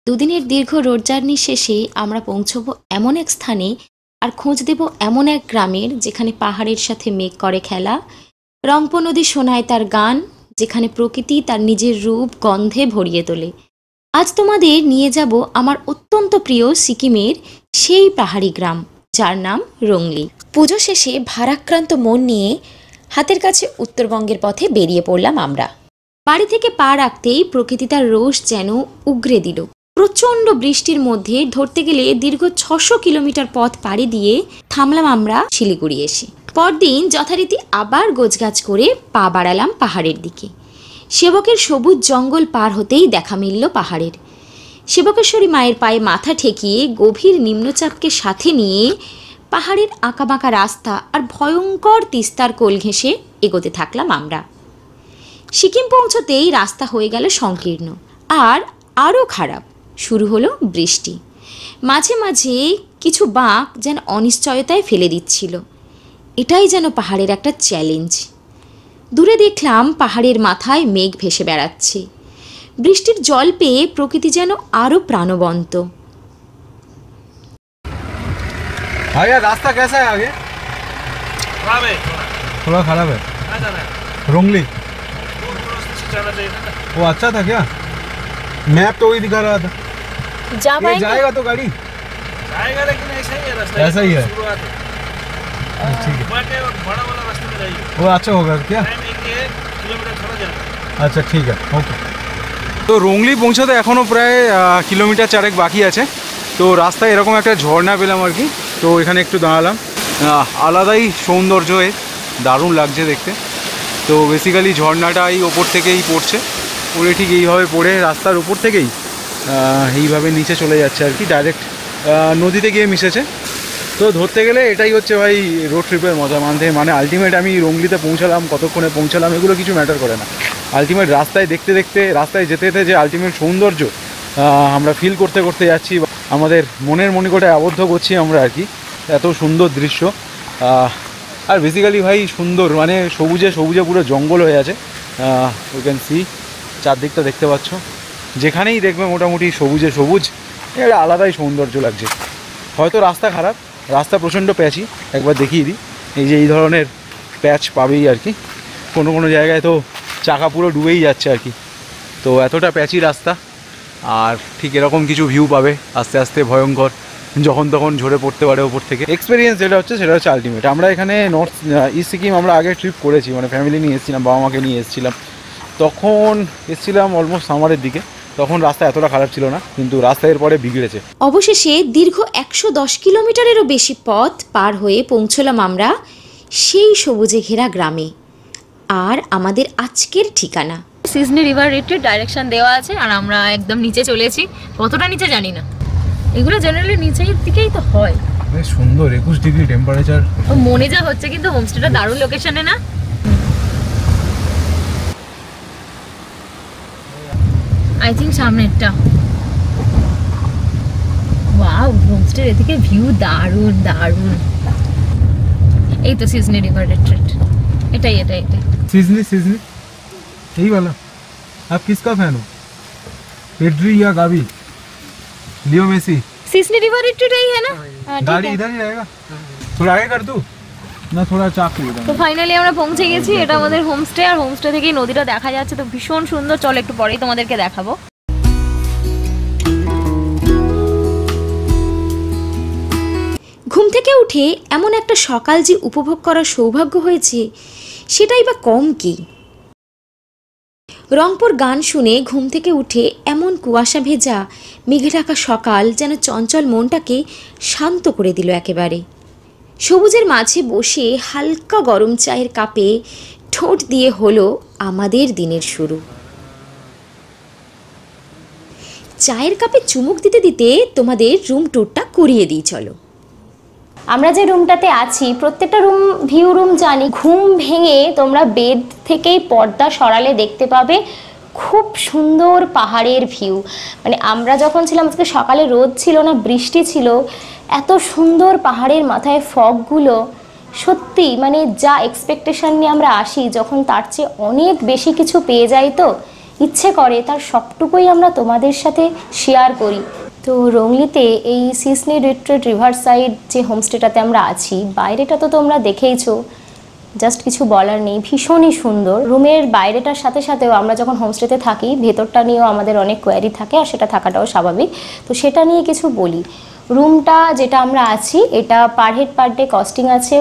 দুদিনের দীর্ঘ road journey শেষে আমরা পৌঁছবো এমন এক স্থানে আর খোঁজ দেব এমন এক গ্রামের যেখানে পাহাড়ের সাথে মেঘ করে খেলা, রংপুর নদী শোনায় তার গান, যেখানে প্রকৃতি তার নিজের রূপ গন্ধে ভরিয়ে তোলে। আজ তোমাদের নিয়ে যাব আমার অত্যন্ত প্রিয় সিকিমের সেই পাহাড়ি গ্রাম যার নাম রংলি। পুজো শেষে ভারাক্রান্ত মন নিয়ে হাতের কাছে উত্তরবঙ্গের পথে বেরিয়ে পড়লাম আমরা। বাড়ি থেকে পা রাখতেই প্রকৃতি তার রোষ যেন উগরে দিল। প্রচণ্ড বৃষ্টির মধ্যে ধরতে গেলে দীর্ঘ 600 কিলোমিটার পথ পাড়ি দিয়ে থামলাম আমরা শিলিগুড়ি এসে। পরদিন যথারীতি আবার গোছগাছ করে পা বাড়ালাম পাহাড়ের দিকে। সেবকের সবুজ জঙ্গল পার হতেই দেখা মিলল পাহাড়ের। সেবকেশ্বরী মায়ের পায়ে মাথা ঠেকিয়ে গভীর নিম্নচাপকে সাথে নিয়ে পাহাড়ের আঁকাবাঁকা রাস্তা আর ভয়ঙ্কর তিস্তার কোল ঘেঁষে এগোতে থাকলাম আমরা। সিকিম পৌঁছতেই রাস্তা হয়ে গেল সংকীর্ণ আর আরও খারাপ। শুরু হলো বৃষ্টি। মাঝে মাঝে কিছু বাঁক যেন অনিশ্চয়তায় ফেলে দিচ্ছিল। এটাই যেন পাহাড়ের একটা চ্যালেঞ্জ। দূরে দেখলাম পাহাড়ের মাথায় মেঘ ভেসে বেড়াচ্ছে। বৃষ্টির জল পেয়ে প্রকৃতি যেন আরও প্রাণবন্ত। भैया रास्ता कैसा है आगे? खराब है, थोड़ा खराब है। कहाँ जाना है? रोंगली से जाना चाहिए था ना। वो अच्छा था क्या? मैप तो वही दिखा रहा था। ये जाएगा तो गाड़ी जाएगा लेकिन ऐसा ही है रास्ता। ऐसा ही है। शुरुआत है। ठीक है, बट और बड़ा वाला रास्ते में जाइए। वो अच्छा होगा क्या? टाइम एक ही है, किलोमीटर थोड़ा जाना। আচ্ছা ঠিক আছে, ওকে। তো রংলি পৌঁছাতে এখনও প্রায় কিলোমিটার 4 বাকি আছে। তো রাস্তায় এরকম একটা ঝর্ণা পেলাম আর কি। তো এখানে একটু দাঁড়ালাম। আলাদাই সৌন্দর্য, দারুণ লাগছে দেখতে। তো বেসিক্যালি ঝর্ণাটা এই ওপর থেকেই পড়ছে, পড়ে ঠিক এইভাবে পড়ে রাস্তার উপর থেকেই এইভাবে নিচে চলে যাচ্ছে আর কি, ডাইরেক্ট নদীতে গিয়ে মিশেছে। তো ধরতে গেলে এটাই হচ্ছে ভাই রোড ট্রিপের মজা মানে আলটিমেট আমি রংলিতে পৌঁছালাম, কতক্ষণে পৌঁছালাম এগুলো কিছু ম্যাটার করে না। আলটিমেট রাস্তায় দেখতে দেখতে, রাস্তায় যেতে যেতে যে আলটিমেট সৌন্দর্য আমরা ফিল করতে করতে যাচ্ছি, আমাদের মনের মণিকোটায় আবদ্ধ করছি আমরা আর কি। এত সুন্দর দৃশ্য। আর বেসিক্যালি ভাই সুন্দর, মানে সবুজে সবুজে পুরো জঙ্গল হয়ে আছে। ইউ ক্যান সি, চারদিকটা দেখতে পাচ্ছ, যেখানেই দেখবে মোটামুটি সবুজে সবুজ, এটা আলাদাই সৌন্দর্য লাগছে। হয়তো রাস্তা খারাপ, রাস্তা প্রচণ্ড প্যাচি, একবার দেখিয়ে দিই। এই যে এই ধরনের প্যাচ পাবেই আর কি, কোনো কোনো জায়গায় তো চাকা পুরো ডুবেই যাচ্ছে আর কি। তো এতটা প্যাচি রাস্তা, আর ঠিক এরকম কিছু ভিউ পাবে আস্তে আস্তে ভয়ঙ্কর, যখন তখন ঝরে পড়তে পারে ওপর থেকে। এক্সপিরিয়েন্স যেটা হচ্ছে সেটা হচ্ছে আলটিমেট। আমরা এখানে নর্থ ইস্ট সিকিম আমরা আগে ট্রিপ করেছি, মানে ফ্যামিলি নিয়ে এসেছিলাম, বাবা মাকে নিয়ে এসেছিলাম। তখন এসেছিলাম অলমোস্ট সামারের দিকে, তখন রাস্তা এতটা খারাপ ছিল না, কিন্তু রাস্তা এরপরে বিগড়েছে। অবশেষে দীর্ঘ 110 কিলোমিটারেরও বেশি পথ পার হয়ে পৌঁছলাম আমরা সেই সবুজে ঘেরা গ্রামে। আর আমাদের আজকের ঠিকানা সিজনি রিভার রিট্রিট ডাইরেকশন দেওয়া আছে, আর আমরা একদম নিচে চলেছি। কতটা নিচে জানি না, এগুলো জেনারেলি নিচের দিকেই তো হয়। বেশ সুন্দর, 21 ডিগ্রি টেম্পারেচার। মনে যা হচ্ছে, কিন্তু হোমস্টেটা দারুণ লোকেশনে না? আই থিঙ্ক সামনেরটা। ওয়াও, হোমস্টের এদিকে ভিউ দারুণ দারুণ। এই তো সিজনি রিভার রিট্রিট, এটাই এটাই এটাই। सिजनी यही वाला। आप किसका फैन हो, पेड्री या गावी, लियो मेसी? सिजनी रिवर रिट्रीट ही है ना? गाड़ी इधर ही रहेगा, थोड़ा आगे कर दूं না, थोड़ा চাপ দিয়ে দাও। তো ফাইনালি আমরা পৌঁছে গেছি। এটা আমাদের হোমস্টে, আর হোমস্টে থেকেই নদীটা দেখা যাচ্ছে। তো ভীষণ সুন্দর। চল একটু পরেই তোমাদেরকে দেখাবো। ঘুম থেকে উঠে এমন একটা সকাল যে উপভোগ করার সৌভাগ্য হয়েছে সেটাই বা কম কি। রংপুর গান শুনে ঘুম থেকে উঠে এমন কুয়াশা ভেজা মেঘে ঢাকা সকাল যেন চঞ্চল মনটাকে শান্ত করে দিল একেবারে। সবুজের মাঝে বসে হালকা গরম চায়ের কাপে ঠোঁট দিয়ে হলো আমাদের দিনের শুরু। চায়ের কাপে চুমুক দিতে দিতে তোমাদের রুম ট্যুরটা করিয়ে দিই চলো। আমরা যে রুমটাতে আছি, প্রত্যেকটা রুম ভিউ রুম জানি। ঘুম ভেঙে তোমরা বেড থেকেই পর্দা সরালে দেখতে পাবে খুব সুন্দর পাহাড়ের ভিউ। মানে আমরা যখন ছিলাম, আজকে সকালে রোদ ছিল না, বৃষ্টি ছিল, এত সুন্দর পাহাড়ের মাথায় ফগগুলো, সত্যি মানে যা এক্সপেকটেশন নিয়ে আমরা আসি, যখন তার চেয়ে অনেক বেশি কিছু পেয়ে যাই। তো ইচ্ছে করে তার সবটুকুই আমরা তোমাদের সাথে শেয়ার করি। তো রংলিতে এই সিসনি রিট্রিট রিভার সাইড যে হোমস্টেটাতে আমরা আছি, বাইরেটা তো তোমরা দেখেইছো, জাস্ট কিছু বলার নেই, ভীষণই সুন্দর। রুমের বাইরেটার সাথে সাথেও আমরা যখন হোমস্টেতে থাকি ভেতরটা নিয়েও আমাদের অনেক কোয়ারি থাকে, আর সেটা থাকাটাও স্বাভাবিক। তো সেটা নিয়ে কিছু বলি। রুমটা যেটা আমরা আছি এটা per head per day costing আছে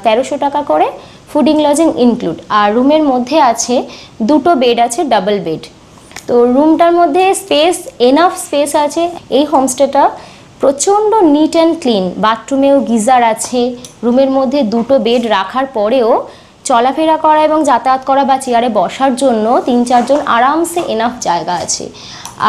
1300 টাকা করে, ফুডিং লজিং ইনক্লুড। আর রুমের মধ্যে আছে 2টো বেড আছে, ডাবল বেড। তো রুমটার মধ্যে স্পেস, এনাফ স্পেস আছে। এই হোমস্টেটা প্রচণ্ড নিট অ্যান্ড ক্লিন, বাথরুমেও গিজার আছে। রুমের মধ্যে 2টো বেড রাখার পরেও চলাফেরা করা এবং যাতায়াত করা বা চেয়ারে বসার জন্য 3-4 জন আরামসে এনাফ জায়গা আছে।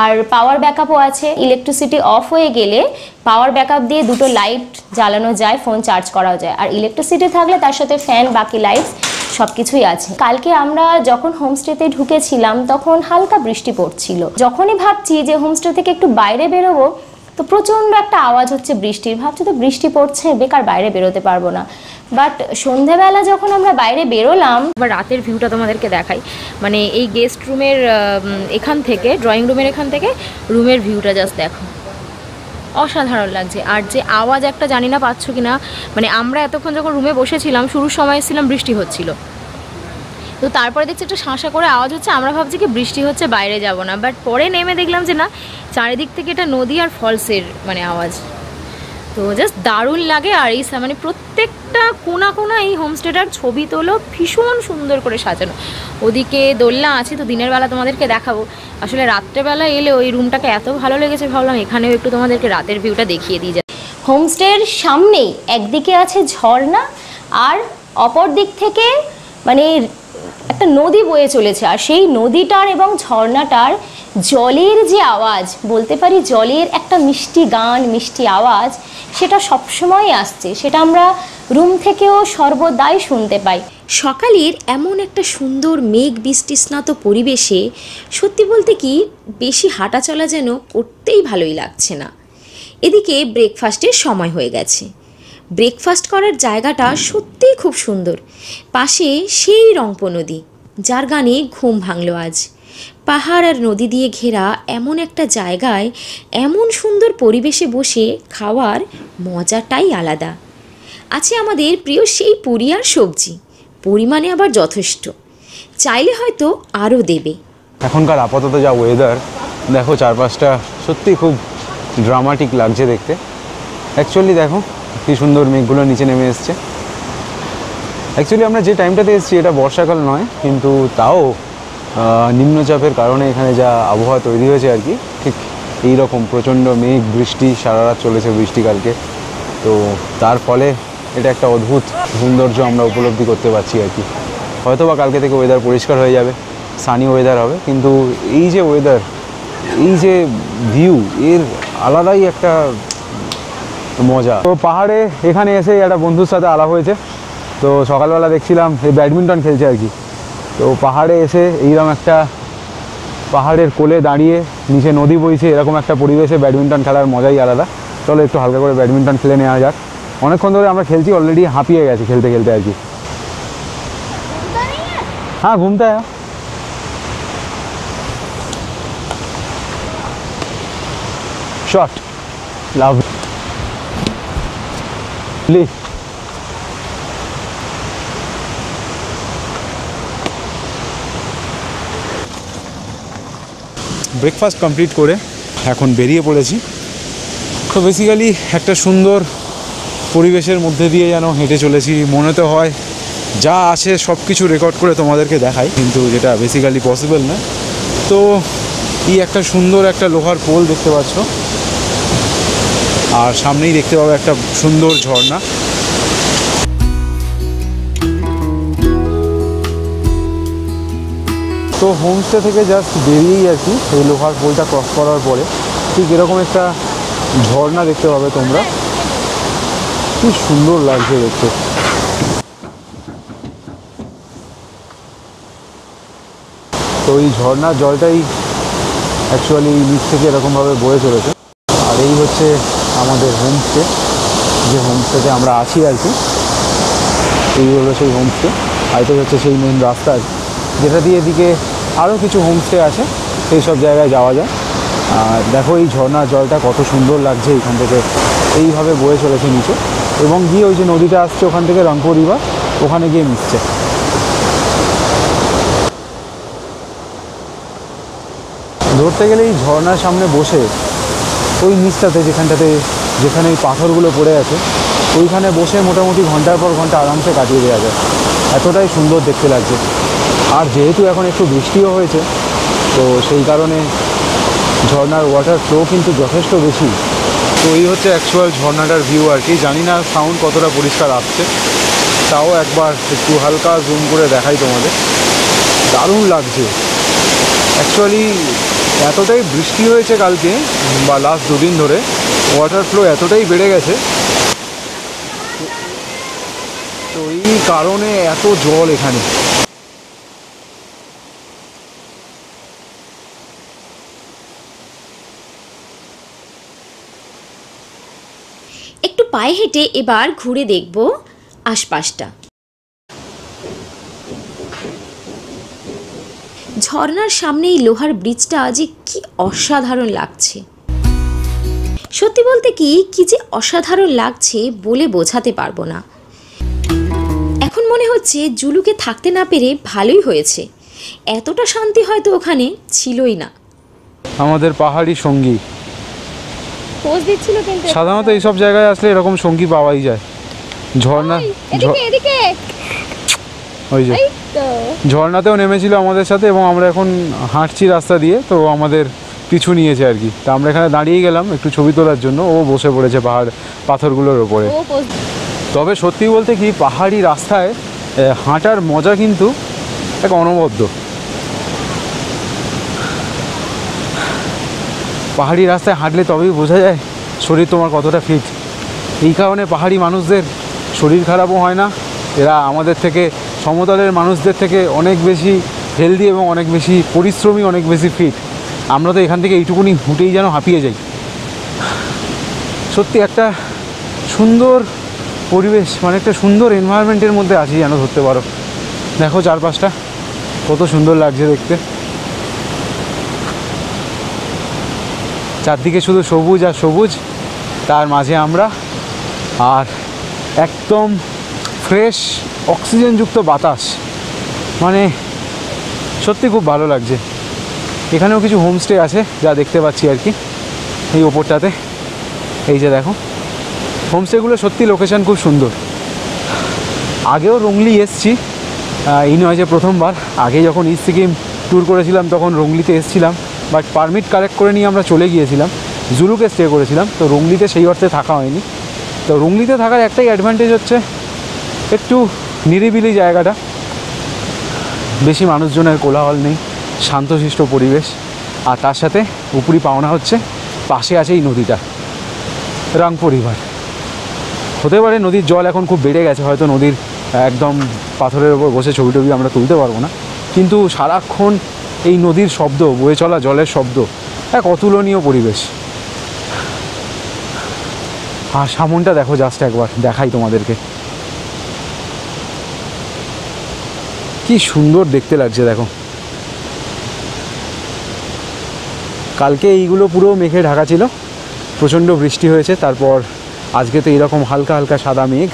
আর পাওয়ার ব্যাকআপও আছে, ইলেকট্রিসিটি অফ হয়ে গেলে পাওয়ার ব্যাকআপ দিয়ে 2টো লাইট জ্বালানো যায়, ফোন চার্জ করাও যায়। আর ইলেকট্রিসিটি থাকলে তার সাথে ফ্যান, বাকি লাইটস সব কিছুই আছে। কালকে আমরা যখন হোমস্টেতে ঢুকেছিলাম তখন হালকা বৃষ্টি পড়ছিল। যখনই ভাবছি যে হোমস্টে থেকে একটু বাইরে বেরোবো, তো প্রচণ্ড একটা আওয়াজ হচ্ছে বৃষ্টির। ভাবছি তো বৃষ্টি পড়ছে, বেকার বাইরে বেরোতে পারবো না। বাট সন্ধেবেলা যখন আমরা বাইরে বেরোলাম, এবার রাতের ভিউটা তোমাদেরকে দেখাই। মানে এই গেস্ট রুমের এখান থেকে, ড্রয়িং রুমের এখান থেকে রুমের ভিউটা জাস্ট দেখো, অসাধারণ লাগছে। আর যে আওয়াজ একটা, জানি না পাচ্ছ কি না, মানে আমরা এতক্ষণ যখন রুমে বসেছিলাম শুরুর সময় এসেছিলাম বৃষ্টি হচ্ছিল, তো তারপরে দেখছি একটা শাঁসা করে আওয়াজ হচ্ছে, আমরা ভাবছি কি বৃষ্টি হচ্ছে বাইরে যাব না, বাট পরে নেমে দেখলাম যে না, চারিদিক থেকে এটা নদী আর ফলসের মানে আওয়াজ। তো জাস্ট দারুণ লাগে। আর এই মানে প্রত্যেকটা কোনা কোনা এই হোমস্টেটার ছবি তোলো, ভীষণ সুন্দর করে সাজানো। ওদিকে দোলনা আছে, তো দিনের বেলা তোমাদেরকে দেখাবো। আসলে রাত্রেবেলা এলে ওই রুমটাকে এত ভালো লেগেছে, ভাবলাম এখানেও একটু তোমাদেরকে রাতের ভিউটা দেখিয়ে দিয়ে যায়। হোমস্টের সামনেই একদিকে আছে ঝর্ণা, আর অপর দিক থেকে মানে একটা নদী বয়ে চলেছে। আর সেই নদীটার এবং ঝর্ণাটার জলের যে আওয়াজ, বলতে পারি জলের একটা মিষ্টি গান, মিষ্টি আওয়াজ, সেটা সবসময় আসছে। সেটা আমরা রুম থেকেও সর্বদাই শুনতে পাই। সকালের এমন একটা সুন্দর মেঘ বৃষ্টিস্নাত পরিবেশে সত্যি বলতে কি বেশি হাঁটা চলা যেন করতেই ভালোই লাগছে না। এদিকে ব্রেকফাস্টের সময় হয়ে গেছে। ব্রেকফাস্ট করার জায়গাটা সত্যিই খুব সুন্দর। পাশে সেই রংপো নদী, যার গানে ঘুম ভাঙল আজ। পাহাড় আর নদী দিয়ে ঘেরা এমন একটা জায়গায় এমন সুন্দর পরিবেশে বসে খাওয়ার মজাটাই আলাদা। আছে আমাদের প্রিয় সেই পুরি আর সবজি, পরিমাণে আবার যথেষ্ট, চাইলে হয়তো আরও দেবে। এখনকার আপাতত যা ওয়েদার দেখো, চারপাশটা সত্যি খুব ড্রামাটিক লাগছে দেখতে। অ্যাকচুয়ালি দেখো কি সুন্দর মেঘগুলো নিচে নেমে এসছে। অ্যাকচুয়ালি আমরা যে টাইমটাতে এসেছি এটা বর্ষাকাল নয়, কিন্তু তাও নিম্নচাপের কারণে এখানে যা আবহাওয়া তৈরি হয়েছে আর কি, ঠিক এইরকম প্রচণ্ড মেঘ, বৃষ্টি, সারা রাত চলেছে বৃষ্টি কালকে। তো তার ফলে এটা একটা অদ্ভুত সৌন্দর্য আমরা উপলব্ধি করতে পারছি আর কি। হয়তো বা কালকে থেকে ওয়েদার পরিষ্কার হয়ে যাবে, সানি ওয়েদার হবে, কিন্তু এই যে ওয়েদার, এই যে ভিউ, এর আলাদাই একটা মজা। তো পাহাড়ে এখানে এসে একটা বন্ধুর সাথে আলাপ হয়েছে। তো সকালবেলা দেখছিলাম এই ব্যাডমিন্টন খেলছে আর কি। তো পাহাড়ে এসে এইরকম একটা পাহাড়ের কোলে দাঁড়িয়ে, নিচে নদী বইছে, এরকম একটা পরিবেশে ব্যাডমিন্টন খেলার মজাই আলাদা। চলো একটু হালকা করে ব্যাডমিন্টন খেলে নেওয়া যাক। অনেকক্ষণ ধরে আমরা খেলছি, অলরেডি হাঁপিয়ে গেছি খেলতে খেলতে আর কি। হ্যাঁ, ঘুমতে আয়। Shot, lovely. ব্রেকফাস্ট কমপ্লিট করে এখন বেরিয়ে পড়েছি। তো বেসিক্যালি একটা সুন্দর পরিবেশের মধ্যে দিয়ে যেন হেঁটে চলেছি। মনে তো হয় যা আছে সব কিছু রেকর্ড করে তোমাদেরকে দেখাই, কিন্তু যেটা বেসিক্যালি পসিবল না। তো এই একটা সুন্দর একটা লোহার পোল দেখতে পাচ্ছ, আর সামনেই দেখতে পাবো একটা সুন্দর ঝর্ণা। তো হোমস্টে থেকে জাস্ট বেরিয়েই আর কি, এই লোহার পোলটা ক্রস করার পরে ঠিক এরকম একটা ঝর্ণা দেখতে পাবে তোমরা। কি সুন্দর লাগছে দেখতে। তো এই ঝর্ণার জলটাই অ্যাকচুয়ালি নিচ থেকে এরকমভাবে বয়ে চলেছে। আর এই হচ্ছে আমাদের হোমস্টে, যে হোমস্টেতে আমরা আছি আর কি। এই হলো সেই হোমস্টে, আর এটাই হচ্ছে সেই মেন রাস্তা যেটা দিয়ে এদিকে আরও কিছু হোমস্টে আছে, সেই সব জায়গায় যাওয়া যায়। আর দেখো এই ঝর্ণার জলটা কত সুন্দর লাগছে, এখান থেকে এইভাবে বয়ে চলেছে নিচে এবং গিয়ে ওই যে নদীটা আসছে ওখান থেকে রংপুর রিভার, ওখানে গিয়ে মিশছে। ধরতে গেলে এই ঝর্ণার সামনে বসে ওই নিচটাতে যেখানে এই পাথরগুলো পড়ে আছে ওইখানে বসে মোটামুটি ঘন্টার পর ঘন্টা আরামসে কাটিয়ে দেওয়া যায়, এতটাই সুন্দর দেখতে লাগছে। আর যেহেতু এখন একটু বৃষ্টিও হয়েছে, তো সেই কারণে ঝর্ণার ওয়াটার ফ্লো কিন্তু যথেষ্ট বেশি। তো এই হচ্ছে অ্যাকচুয়াল ঝর্ণাটার ভিউ আর কি। জানি না সাউন্ড কতটা পরিষ্কার আসছে, তাও একবার একটু হালকা জুম করে দেখাই তোমাদের। দারুণ লাগছে অ্যাকচুয়ালি। এতটাই বৃষ্টি হয়েছে কালকে বা লাস্ট দুদিন ধরে, ওয়াটার ফ্লো এতটাই বেড়ে গেছে, তো এই কারণে এত জল এখানে। একটু পায়ে হেঁটে এবার ঘুরে দেখব আশপাশটা। ঝর্ণার সামনে এই লোহার ব্রিজটা যে কি অসাধারণ লাগছে। সত্যি বলতে কি যে অসাধারণ লাগছে বলে বোঝাতে পারবো না। এখন মনে হচ্ছে জুলুকে থাকতে না পেরে ভালোই হয়েছে, এতটা শান্তি হয়তো ওখানে ছিলই না। আমাদের পাহাড়ি সঙ্গী পোজ দিচ্ছিল কিন্তু সাধারণত এইসব জায়গায় আসলে এরকম সঙ্গী পাওয়াই যায়। ঝর্ণা এদিকে ওই যে ঝর্ণাতেও নেমেছিল আমাদের সাথে এবং আমরা এখন হাঁটছি রাস্তা দিয়ে, তো আমাদের পিছু নিয়েছে আর কি। তা আমরা এখানে দাঁড়িয়ে গেলাম একটু ছবি তোলার জন্য, ও বসে পড়েছে পাথরগুলোর ওপরে। তবে সত্যি বলতে কি পাহাড়ি রাস্তায় হাঁটার মজা কিন্তু এক অনবদ্য। পাহাড়ি রাস্তায় হাঁটলে তবেই বোঝা যায় শরীর তোমার কতটা ফিট। এই কারণে পাহাড়ি মানুষদের শরীর খারাপও হয় না, এরা আমাদের থেকে সমতলের মানুষদের থেকে অনেক বেশি হেলদি এবং অনেক বেশি পরিশ্রমী, অনেক বেশি ফিট। আমরা তো এখান থেকে এইটুকুনি হুঁটেই যেন হাঁপিয়ে যাই। সত্যি একটা সুন্দর পরিবেশ, মানে একটা সুন্দর এনভায়রনমেন্টের মধ্যে আছি যেন ধরতে পারো। দেখো চারপাশটা কত সুন্দর লাগছে দেখতে, চারদিকে শুধু সবুজ আর সবুজ, তার মাঝে আমরা, আর একদম ফ্রেশ অক্সিজেনযুক্ত বাতাস, মানে সত্যি খুব ভালো লাগছে। এখানেও কিছু হোমস্টে আছে যা দেখতে পাচ্ছি আর কি এই ওপরটাতে। এই যে দেখো হোমস্টেগুলো, সত্যি লোকেশান খুব সুন্দর। আগেও রংলি এসছি, এই নয় যে প্রথমবার। আগে যখন ইস্ট সিকিম ট্যুর করেছিলাম তখন রংলিতে এসেছিলাম, বাট পারমিট কালেক্ট করে নিয়ে আমরা চলে গিয়েছিলাম, জুলুকে স্টে করেছিলাম। তো রংলিতে সেই অর্থে থাকা হয়নি। তো রংলিতে থাকার একটাই অ্যাডভান্টেজ হচ্ছে একটু নিরিবিলি জায়গাটা, বেশি মানুষজনের কোলাহল নেই, শান্তশিষ্ট পরিবেশ। আর তার সাথে উপরি পাওনা হচ্ছে পাশে আছে এই নদীটা, রংপুর রিভার। হতে পারে নদীর জল এখন খুব বেড়ে গেছে, হয়তো নদীর একদম পাথরের ওপর বসে ছবি টবি আমরা তুলতে পারবো না, কিন্তু সারাক্ষণ এই নদীর শব্দ, বয়ে চলা জলের শব্দ, এক অতুলনীয় পরিবেশ। আর সামনটা দেখো, জাস্ট একবার দেখাই তোমাদেরকে, কি সুন্দর দেখতে লাগছে দেখো। কালকে এইগুলো পুরো মেঘে ঢাকা ছিল, প্রচণ্ড বৃষ্টি হয়েছে। তারপর আজকে তো এইরকম হালকা হালকা সাদা মেঘ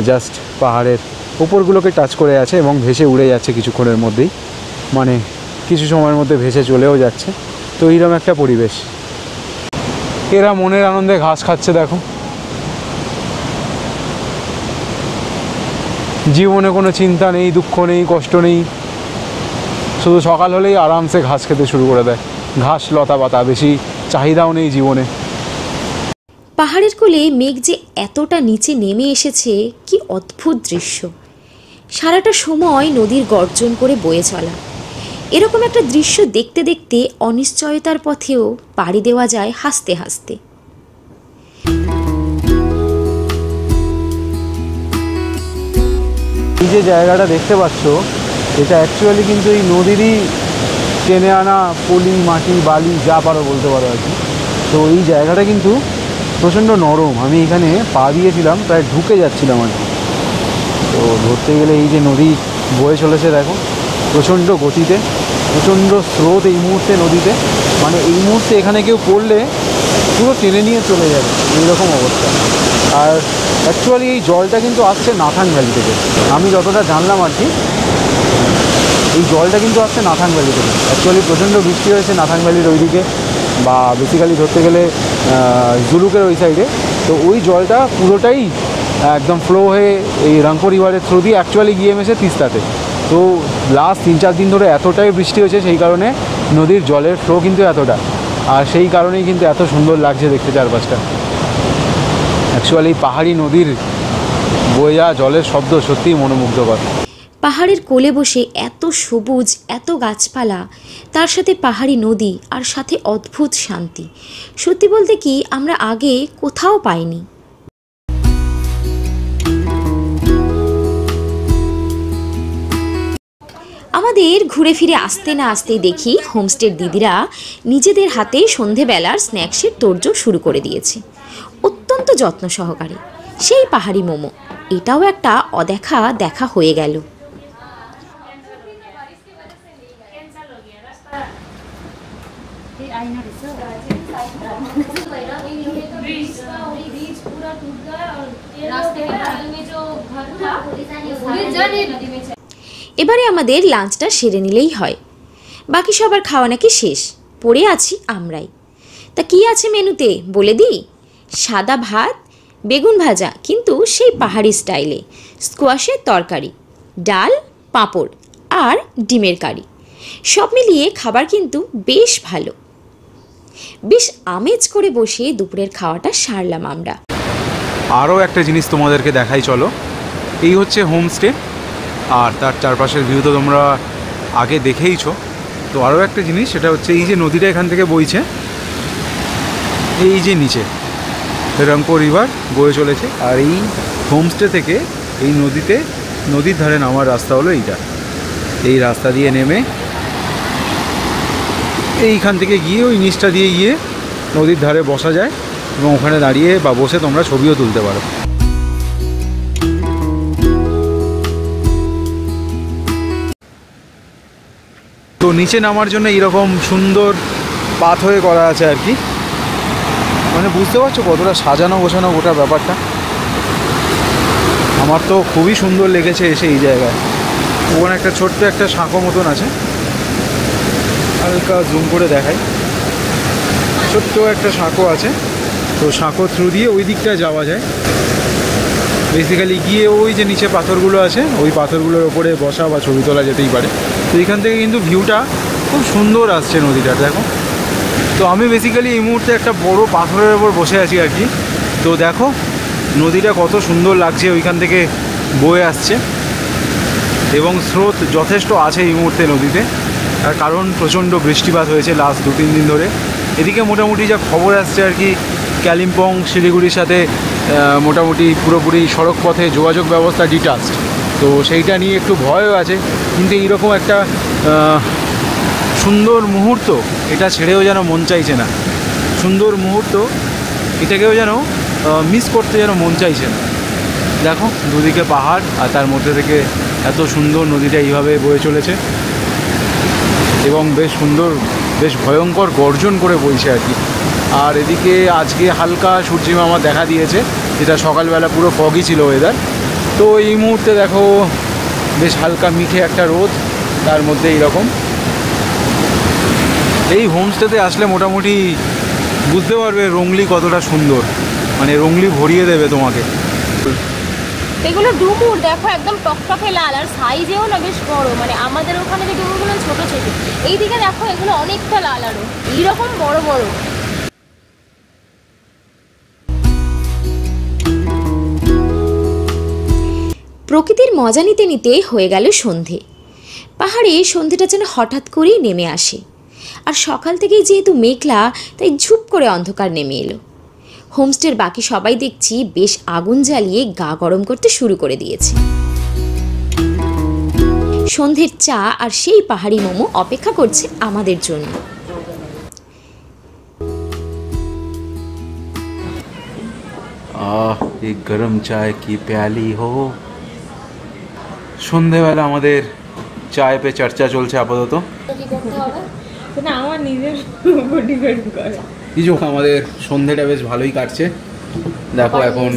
জাস্ট পাহাড়ের ওপরগুলোকে টাচ করে আছে এবং ভেসে উড়ে যাচ্ছে কিছুক্ষণের মধ্যেই, মানে কিছু সময়ের মধ্যে ভেসে চলেও যাচ্ছে। তো এইরকম একটা পরিবেশ। এরা মনের আনন্দে ঘাস খাচ্ছে দেখো। জীবনে কোনো চিন্তা নেই, দুঃখ নেই, কষ্ট নেই, শুধু সকাল হলেই আরামসে ঘাস খেতে শুরু করে দেয়। ঘাস, লতা পাতা, বেশি চাহিদাও নেই জীবনে। পাহাড়ের কোলে মেঘ যে এতটা নিচে নেমে এসেছে, কি অদ্ভুত দৃশ্য। সারাটা সময় নদীর গর্জন করে বয়ে চলা, এরকম একটা দৃশ্য দেখতে দেখতে অনিশ্চয়তার পথেও পাড়ি দেওয়া যায় হাসতে হাসতে। এই যে জায়গাটা দেখতে পাচ্ছ, এটা অ্যাকচুয়ালি কিন্তু এই নদীরই টেনে আনা পলি, মাটি, বালি, যা পারো বলতে পারো আর কি। তো এই জায়গাটা কিন্তু প্রচণ্ড নরম। আমি এখানে পা দিয়েছিলাম, প্রায় ঢুকে যাচ্ছিলাম আর কি। তো ধরতে গেলে এই যে নদী বয়ে চলেছে দেখো প্রচণ্ড গতিতে, প্রচণ্ড স্রোত এই মুহূর্তে নদীতে, মানে এই মুহূর্তে এখানে কেউ পড়লে পুরো টেনে নিয়ে চলে যাবে এইরকম অবস্থা। আর অ্যাকচুয়ালি এই জলটা কিন্তু আসছে নাথাং ভ্যালি থেকে, আমি যতটা জানলাম আর কি, এই জলটা কিন্তু আসছে নাথাং ভ্যালি থেকে। অ্যাকচুয়ালি প্রচণ্ড বৃষ্টি হয়েছে নাথাং ভ্যালির ওইদিকে, বা বেসিক্যালি ধরতে গেলে জুলুকের ওই সাইডে। তো ওই জলটা পুরোটাই একদম ফ্লো হয়ে এই রংপো রিভারের থ্রু দিয়ে অ্যাকচুয়ালি গিয়ে মেশে তিস্তাতে। তো লাস্ট 3-4 দিন ধরে এতটাই বৃষ্টি হয়েছে, সেই কারণে নদীর জলের ফ্লো কিন্তু এতটা, আর সেই কারণেই কিন্তু এত সুন্দর লাগছে দেখতে চারপাশটা। অ্যাকচুয়ালি পাহাড়ি নদীর বয়ে যাওয়া জলের শব্দ সত্যিই মনোমুগ্ধকর। পাহাড়ের কোলে বসে এত সবুজ, এত গাছপালা, তার সাথে পাহাড়ি নদী, আর সাথে অদ্ভুত শান্তি, সত্যি বলতে কি আমরা আগে কোথাও পাইনি। আমাদের ঘুরে ফিরে আসতে না আসতেই দেখি হোমস্টের দিদিরা নিজেদের হাতে সন্ধেবেলার স্ন্যাক্সের তোড়জোড় শুরু করে দিয়েছে, অত্যন্ত যত্ন সহকারে। সেই পাহাড়ি মোমো, এটাও একটা অদেখা দেখা হয়ে গেল। এবারে আমাদের লাঞ্চটা সেরে নিলেই হয়, বাকি সবার খাওয়া নাকি শেষ, পড়ে আছি আমরাই। তা কি আছে মেনুতে বলে দিই? সাদা ভাত, বেগুন ভাজা কিন্তু সেই পাহাড়ি স্টাইলে, স্কোয়াশের তরকারি, ডাল, পাঁপড় আর ডিমের কারি। সব মিলিয়ে খাবার কিন্তু বেশ ভালো। বেশ আমেজ করে বসে দুপুরের খাওয়াটা সারলাম আমরা। আরও একটা জিনিস তোমাদেরকে দেখাই চলো। এই হচ্ছে হোমস্টে, আর তার চারপাশের ভিউ তো তোমরা আগে দেখেইছো। তো আরও একটা জিনিস, সেটা হচ্ছে এই যে নদীটা এখান থেকে বইছে, এই যে নিচে রংপো রিভার বয়ে চলেছে, আর এই হোমস্টে থেকে এই নদীর ধারে নামার রাস্তা হলো এইটা। এই রাস্তা দিয়ে নেমে এইখান থেকে গিয়ে ওই নিচটা দিয়ে গিয়ে নদীর ধারে বসা যায়, এবং ওখানে দাঁড়িয়ে বা বসে তোমরা ছবিও তুলতে পারো। তো নিচে নামার জন্য এইরকম সুন্দর পাথ হয়ে করা আছে আর কি, মানে বুঝতে পারছো কতটা সাজানো গোছানো গোটা ব্যাপারটা। আমার তো খুবই সুন্দর লেগেছে এসে এই জায়গায়। ওখানে একটা ছোট্ট একটা সাঁকো মতন আছে, হালকা জুম করে দেখাই, ছোট্ট একটা সাঁকো আছে। তো সাঁকো থ্রু দিয়ে ওই দিকটা যাওয়া যায়, বেসিক্যালি গিয়ে ওই যে নিচে পাথরগুলো আছে ওই পাথরগুলোর ওপরে বসা বা ছবি তোলা যেতেই পারে। তো এখান থেকে কিন্তু ভিউটা খুব সুন্দর আসছে নদীটা, দেখো। তো আমি বেসিক্যালি এই মুহূর্তে একটা বড় পাথরের ওপর বসে আছি আর কি। তো দেখো নদীটা কত সুন্দর লাগছে, ওইখান থেকে বয়ে আসছে, এবং স্রোত যথেষ্ট আছে এই মুহূর্তে নদীতে। তার কারণ প্রচণ্ড বৃষ্টিপাত হয়েছে লাস্ট 2-3 দিন ধরে। এদিকে মোটামুটি যা খবর আসছে আর কি, কালিম্পং শিলিগুড়ির সাথে মোটামুটি পুরোপুরি সড়ক পথে যোগাযোগ ব্যবস্থা ডিটাচড। তো সেইটা নিয়ে একটু ভয়ও আছে, কিন্তু এইরকম একটা সুন্দর মুহূর্ত, এটা ছেড়েও যেন মন চাইছে না। সুন্দর মুহূর্ত, এটাকেও যেন মিস করতে যেন মন চাইছে না। দেখো দুদিকে পাহাড়, আর তার মধ্যে থেকে এত সুন্দর নদীটা এইভাবে বয়ে চলেছে, এবং বেশ সুন্দর, বেশ ভয়ঙ্কর গর্জন করে বইছে আর কি। আর এদিকে আজকে হালকা সূর্যিমা আমার দেখা দিয়েছে, যেটা সকালবেলা পুরো ফগই ছিল ওয়েদার। তো এই মুহূর্তে দেখো বেশ হালকা মিঠে একটা রোদ, তার মধ্যে এইরকম। এই হোমস্টেতে আসলে মোটামুটি বুঝতে পারবে রংলি কতটা সুন্দর, মানে রংলি ভরিয়ে দেবে তোমাকে। এগুলো ডুমুর দেখো একদম টকটকে লাল, আর সাইজেও না বেশ বড়, মানে আমাদের ওখানে যে ডুমুরগুলো ছোট ছোট, এইদিকে দেখো এগুলো অনেকটা লাল, আরও এইরকম বড় বড়। প্রকৃতির মজা নিতে নিতে হয়ে গেল সন্ধে। পাহাড়ে সন্ধেটা যেন হঠাৎ করেই নেমে আসে, আর সকাল থেকেই যেহেতু মেঘলা, তাই ঝুপ করে অন্ধকার নেমে এলো। হোমস্টের বাকি সবাই দেখছি বেশ আগুন জ্বালিয়ে গা গরম করতে শুরু করে দিয়েছে। সন্ধ্যের চা আর সেই পাহাড়ি মোমো অপেক্ষা করছে আমাদের জন্য। एक गरम चाय की प्याली हो। সন্ধেবেলা আমাদের চায় পে চর্চা চলছে আপাতত। কি করতে হবে না আমার নিজের উপর ডিপেন্ড করে। কিছু আমাদের সন্ধ্যেটা বেশ ভালোই কাটছে। দেখো এখন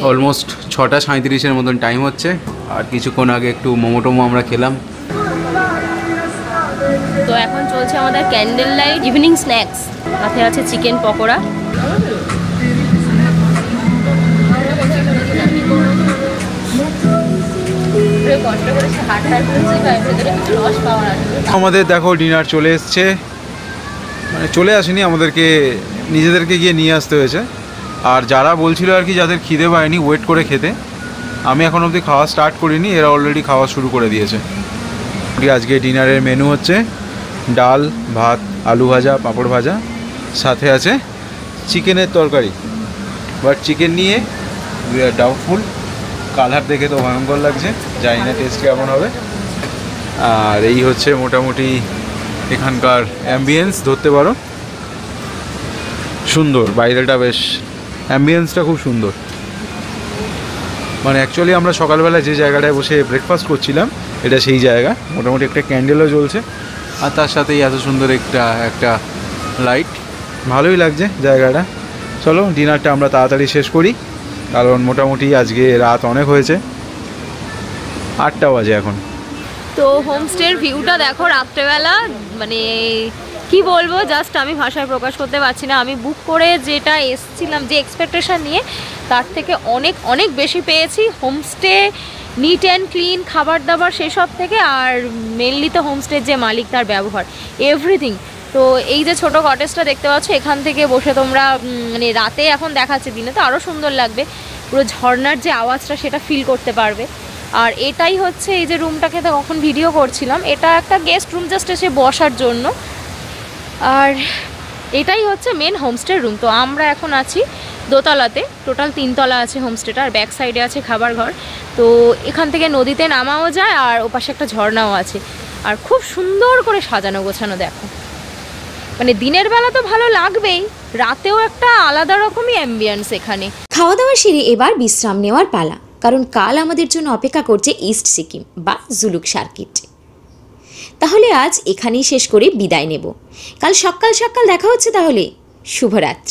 অলমোস্ট 6:37 মতন টাইম হচ্ছে, আর কিছুক্ষণ আগে একটু মোমো টোমো আমরা খেলাম। তো এখন চলছে আমাদের ক্যান্ডেল লাইট ইভিনিং স্ন্যাক্স, সাথে আছে চিকেন পকোড়া। আমাদের দেখো ডিনার চলে এসছে, মানে চলে আসেনি, আমাদেরকে নিজেদেরকে গিয়ে নিয়ে আসতে হয়েছে। আর যারা বলছিল আর কি যাদের খিদে পায়নি ওয়েট করে খেতে, আমি এখন অবধি খাওয়া স্টার্ট করিনি, এরা অলরেডি খাওয়া শুরু করে দিয়েছে। আজকে ডিনারের মেনু হচ্ছে ডাল, ভাত, আলু ভাজা, পাঁপড় ভাজা, সাথে আছে চিকেনের তরকারি। বাট চিকেন নিয়ে উই আর ডাউটফুল, কালার দেখে তো ভয়ঙ্কর লাগছে, জানি না টেস্ট কেমন হবে। আর এই হচ্ছে মোটামুটি এখানকার অ্যাম্বিয়েন্স ধরতে পারো, সুন্দর বাইরেটা, বেশ অ্যাম্বিয়েন্সটা খুব সুন্দর। মানে অ্যাকচুয়ালি আমরা সকালবেলা যে জায়গাটায় বসে ব্রেকফাস্ট করছিলাম এটা সেই জায়গা। মোটামুটি একটা ক্যান্ডেলও জ্বলছে, আর তার সাথেই এত সুন্দর একটা লাইট, ভালোই লাগছে জায়গাটা। চলো ডিনারটা আমরা তাড়াতাড়ি শেষ করি, কারণ মোটামুটি আজকে রাত অনেক হয়েছে, 8টা বাজে এখন। তো হোমস্টের ভিউটা দেখো রাত্রেবেলা, মানে কি বলবো, জাস্ট আমি ভাষায় প্রকাশ করতে পারছি না। আমি বুক করে যেটা এসেছিলাম, যে এক্সপেকটেশন নিয়ে, তার থেকে অনেক অনেক বেশি পেয়েছি। হোমস্টে নিট অ্যান্ড ক্লিন, খাবার দাবার সেসব থেকে, আর মেনলি তো হোমস্টের যে মালিক তার ব্যবহার, এভরিথিং। তো এই যে ছোটো কটেজটা দেখতে পাচ্ছ, এখান থেকে বসে তোমরা মানে রাতে এখন দেখাচ্ছে, দিনে তো আরও সুন্দর লাগবে, পুরো ঝর্নার যে আওয়াজটা সেটা ফিল করতে পারবে। আর এটাই হচ্ছে এই যে রুমটাকে তো কখন ভিডিও করছিলাম, এটা একটা গেস্ট রুম জাস্ট এসে বসার জন্য। আর এটাই হচ্ছে মেন হোমস্টের রুম। তো আমরা এখন আছি দোতলাতে, টোটাল 3 তলা আছে হোমস্টেটা, আর ব্যাক সাইডে আছে খাবার ঘর। তো এখান থেকে নদীতে নামাও যায়, আর ওপাশে একটা ঝর্ণাও আছে, আর খুব সুন্দর করে সাজানো গোছানো। দেখো মানে দিনের বেলা তো ভালো লাগবেই, রাতেও একটা আলাদা রকমই অ্যাম্বিয়েন্স এখানে। খাওয়া দাওয়া সেরে এবার বিশ্রাম নেওয়ার পালা, কারণ কাল আমাদের জন্য অপেক্ষা করছে ইস্ট সিকিম বা জুলুক সার্কিট। তাহলে আজ এখানেই শেষ করে বিদায় নেব, কাল সকাল সকাল দেখা হচ্ছে তাহলে। শুভরাত্রি।